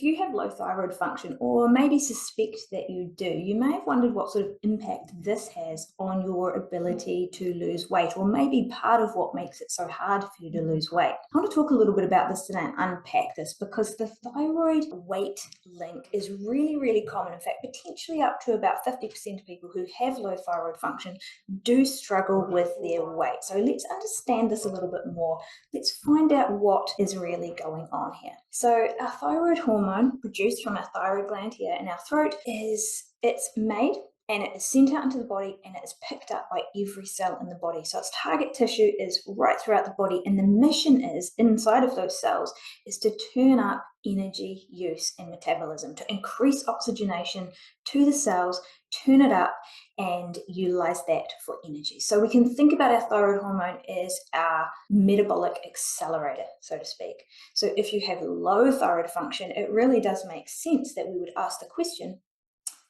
you have low thyroid function, or maybe suspect that you do, you may have wondered what sort of impact this has on your ability to lose weight, or maybe part of what makes it so hard for you to lose weight. I want to talk a little bit about this today and unpack this, because the thyroid weight link is really, really common. In fact, potentially up to about 50% of people who have low thyroid function do struggle with their weight. So let's understand this a little bit more. Let's find out what is really going on here. So our thyroid hormone produced from our thyroid gland here in our throat it's made and it is sent out into the body, and it is picked up by every cell in the body. So its target tissue is right throughout the body, and the mission is, inside of those cells, is to turn up energy use and metabolism, to increase oxygenation to the cells, turn it up, and utilize that for energy. So we can think about our thyroid hormone as our metabolic accelerator, so to speak. So if you have low thyroid function, it really does make sense that we would ask the question,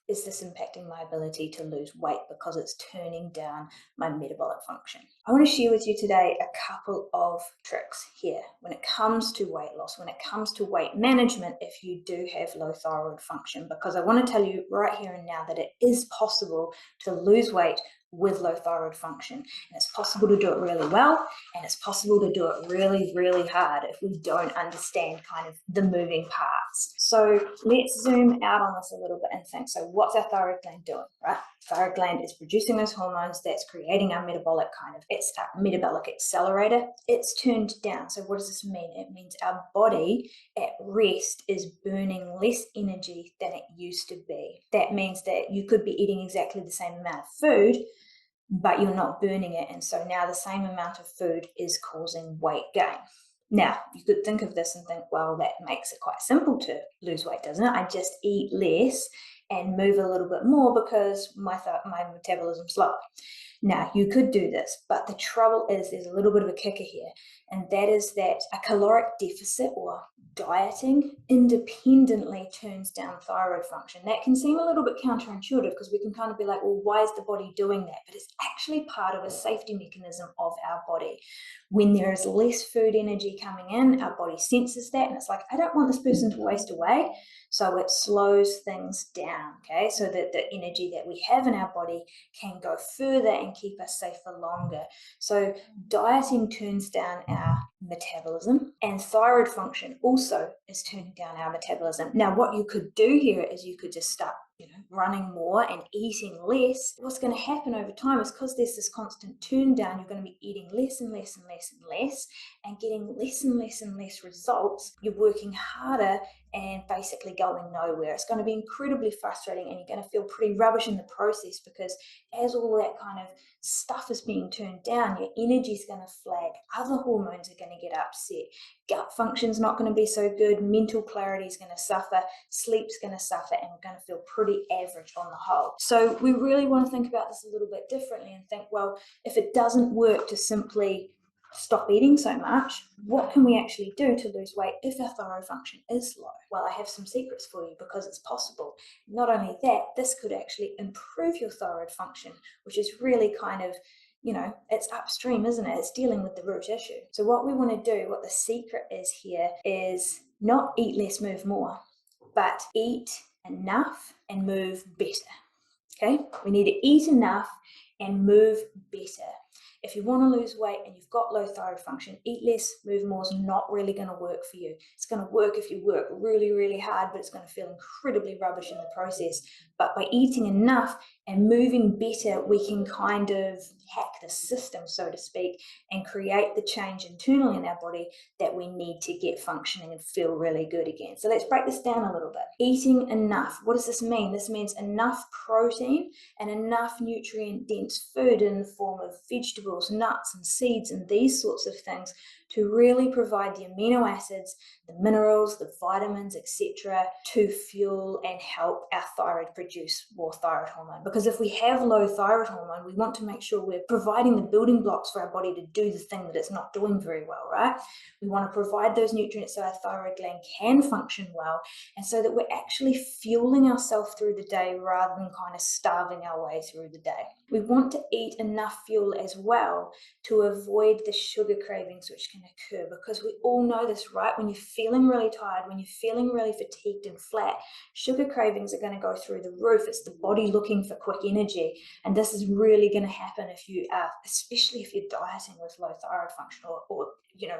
is this impacting my ability to lose weight because it's turning down my metabolic function? I want to share with you today a couple of tricks here when it comes to weight loss, when it comes to weight management if you do have low thyroid function, because I want to tell you right here and now that it is possible to lose weight with low thyroid function, and it's possible to do it really well, and it's possible to do it really, really hard if we don't understand kind of the moving parts. So let's zoom out on this a little bit and think, so what's our thyroid gland doing, right? Thyroid gland is producing those hormones that's creating our metabolic it's our metabolic accelerator. It's turned down. So what does this mean? It means our body at rest is burning less energy than it used to be. That means that you could be eating exactly the same amount of food, but you're not burning it. And so now the same amount of food is causing weight gain. Now, you could think of this and think, well, that makes it quite simple to lose weight, doesn't it? I just eat less and move a little bit more because my metabolism's slower. Now, you could do this, but the trouble is there's a little bit of a kicker here, and that is that a caloric deficit or dieting independently turns down thyroid function. That can seem a little bit counterintuitive because we can kind of be like, well, why is the body doing that? But it's actually part of a safety mechanism of our body. When there is less food energy coming in, our body senses that, and it's like, I don't want this person to waste away. So it slows things down, okay? So that the energy that we have in our body can go further and keep us safe for longer. So dieting turns down our metabolism, and thyroid function also is turning down our metabolism. Now, what you could do here is you could just start running more and eating less. What's going to happen over time is, because there's this constant turn down, you're going to be eating less and less and less and less and getting less and less and less results. You're working harder and basically going nowhere. It's going to be incredibly frustrating, and you're going to feel pretty rubbish in the process, because as all that kind of stuff is being turned down, your energy is going to flag, other hormones are going to get upset, gut function's not going to be so good, mental clarity is going to suffer, sleep's going to suffer, and we're going to feel pretty average on the whole. So we really want to think about this a little bit differently and think, well, if it doesn't work to simply stop eating so much, what can we actually do to lose weight if our thyroid function is low? Well, I have some secrets for you, because it's possible. Not only that, this could actually improve your thyroid function, which is really kind of, it's upstream, isn't it? It's dealing with the root issue. So what we want to do, what the secret is here, is not eat less, move more, but eat enough and move better. Okay? We need to eat enough and move better. If you want to lose weight and you've got low thyroid function, eat less, move more is not really going to work for you. It's going to work if you work really, really hard, but it's going to feel incredibly rubbish in the process. But by eating enough and moving better, we can kind of hack the system, so to speak, and create the change internally in our body that we need to get functioning and feel really good again. So let's break this down a little bit. Eating enough. What does this mean? This means enough protein and enough nutrient-dense food in the form of vegetables, nuts and seeds and these sorts of things to really provide the amino acids, the minerals, the vitamins, etc., to fuel and help our thyroid produce more thyroid hormone. Because if we have low thyroid hormone, we want to make sure we're providing the building blocks for our body to do the thing that it's not doing very well, right? We want to provide those nutrients so our thyroid gland can function well, and so that we're actually fueling ourselves through the day rather than kind of starving our way through the day. We want to eat enough fuel as well to avoid the sugar cravings, which can can occur, because we all know this, right? When you're feeling really tired, when you're feeling really fatigued and flat, sugar cravings are going to go through the roof. It's the body looking for quick energy. And this is really going to happen if you are, especially if you're dieting with low thyroid function, or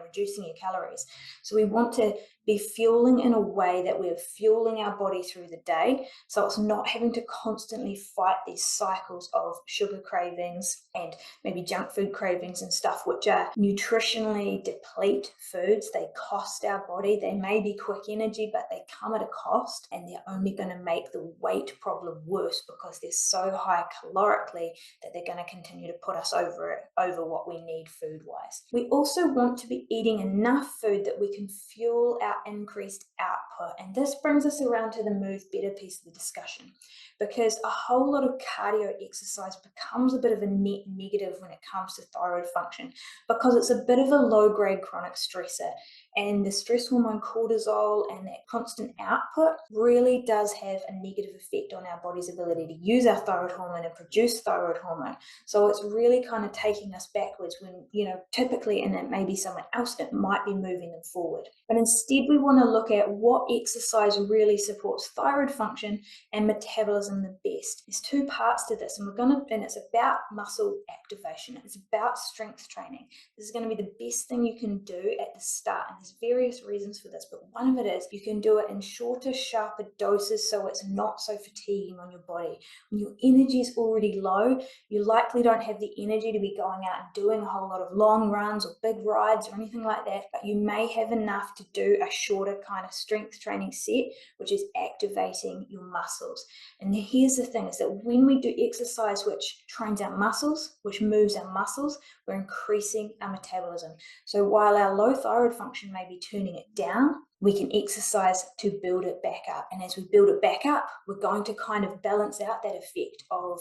reducing your calories. So we want to be fueling in a way that we're fueling our body through the day, so it's not having to constantly fight these cycles of sugar cravings and maybe junk food cravings and stuff, which are nutritionally deplete foods. They cost our body. They may be quick energy, but they come at a cost, and they're only going to make the weight problem worse because they're so high calorically that they're going to continue to put us over what we need food wise. We also want to be eating enough food that we can fuel our increased output, and this brings us around to the move better piece of the discussion, because a whole lot of cardio exercise becomes a bit of a net negative when it comes to thyroid function, because it's a bit of a low-grade chronic stressor, and the stress hormone cortisol and that constant output really does have a negative effect on our body's ability to use our thyroid hormone and produce thyroid hormone. So it's really kind of taking us backwards when, typically, and it may be someone else, it might be moving them forward. But instead, we want to look at what exercise really supports thyroid function and metabolism the best. There's two parts to this, and it's about muscle activation. It's about strength training. This is going to be the best thing you can do at the start, and there's various reasons for this, but one of it is you can do it in shorter, sharper doses, so it's not so fatiguing on your body. When your energy is already low, you likely don't have the energy to be going out and doing a whole lot of long runs or big rides or anything like that, but you may have enough to do a shorter kind of strength training set, which is activating your muscles. And here's the thing, is that when we do exercise which trains our muscles, which moves our muscles, we're increasing our metabolism. So while our low thyroid function may be turning it down, we can exercise to build it back up. And as we build it back up, we're going to kind of balance out that effect of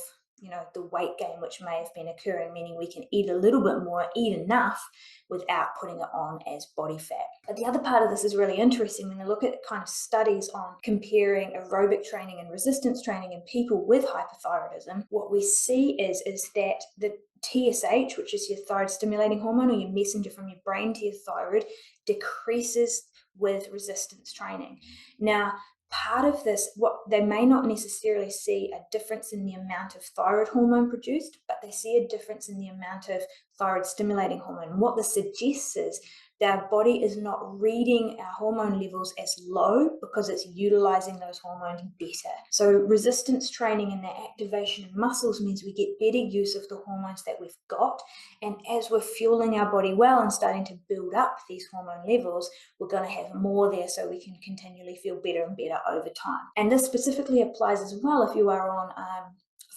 the weight gain which may have been occurring, meaning we can eat a little bit more, eat enough without putting it on as body fat. But the other part of this is really interesting. When you look at kind of studies on comparing aerobic training and resistance training in people with hypothyroidism, what we see is that the TSH, which is your thyroid stimulating hormone, or your messenger from your brain to your thyroid, decreases with resistance training. Now, part of this, what they may not necessarily see a difference in the amount of thyroid hormone produced, but they see a difference in the amount of thyroid stimulating hormone. And what this suggests is that our body is not reading our hormone levels as low because it's utilizing those hormones better. So resistance training and the activation of muscles means we get better use of the hormones that we've got. And as we're fueling our body well and starting to build up these hormone levels, we're going to have more there, so we can continually feel better and better over time. And this specifically applies as well if you are on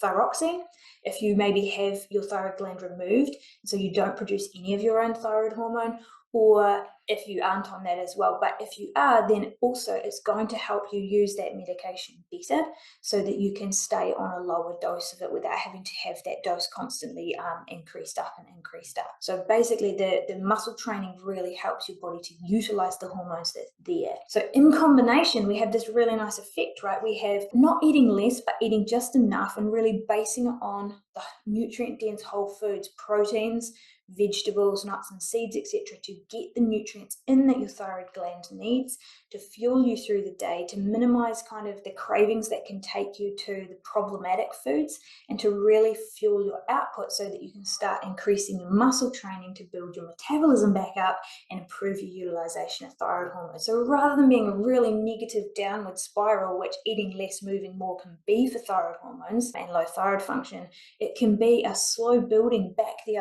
thyroxine, if you maybe have your thyroid gland removed, so you don't produce any of your own thyroid hormone, or if you aren't on that as well. But if you are, then also it's going to help you use that medication better, so that you can stay on a lower dose of it without having to have that dose constantly increased up. So basically the muscle training really helps your body to utilize the hormones that's there. So in combination, we have this really nice effect, right? We have not eating less, but eating just enough, and really basing it on the nutrient dense whole foods, proteins, vegetables, nuts and seeds, etc., to get the nutrients in that your thyroid gland needs to fuel you through the day, to minimize kind of the cravings that can take you to the problematic foods, and to really fuel your output so that you can start increasing your muscle training to build your metabolism back up and improve your utilization of thyroid hormone. So rather than being a really negative downward spiral, which eating less, moving more can be for thyroid hormones and low thyroid function, it can be a slow building back the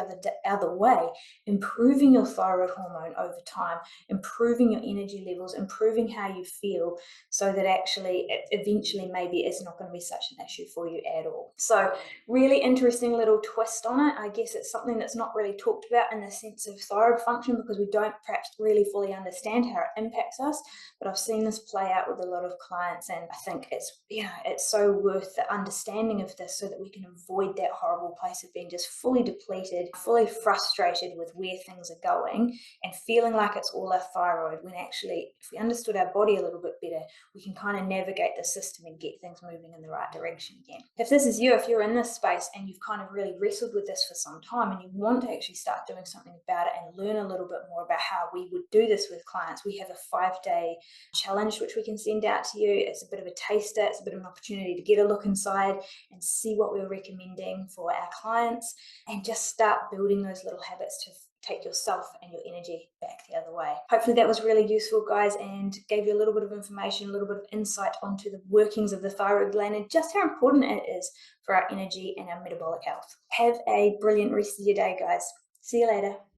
other way, improving your thyroid hormone over time, improving your energy levels, improving how you feel, so that actually eventually maybe it's not going to be such an issue for you at all. So really interesting little twist on it. I guess it's something that's not really talked about in the sense of thyroid function, because we don't perhaps really fully understand how it impacts us, but I've seen this play out with a lot of clients, and I think it's so worth the understanding of this, so that we can avoid that horrible place of being just fully depleted, fully frustrated with where things are going, and feeling like it's all our thyroid, when actually if we understood understood our body a little bit better, we can kind of navigate the system and get things moving in the right direction again. If this is you, if you're in this space and you've kind of really wrestled with this for some time and you want to actually start doing something about it and learn a little bit more about how we would do this with clients, we have a 5-day challenge which we can send out to you. It's a bit of a taster, it's a bit of an opportunity to get a look inside and see what we're recommending for our clients, and just start building those little habits to take yourself and your energy back the other way. Hopefully that was really useful, guys, and gave you a little bit of information, a little bit of insight onto the workings of the thyroid gland and just how important it is for our energy and our metabolic health. Have a brilliant rest of your day, guys. See you later.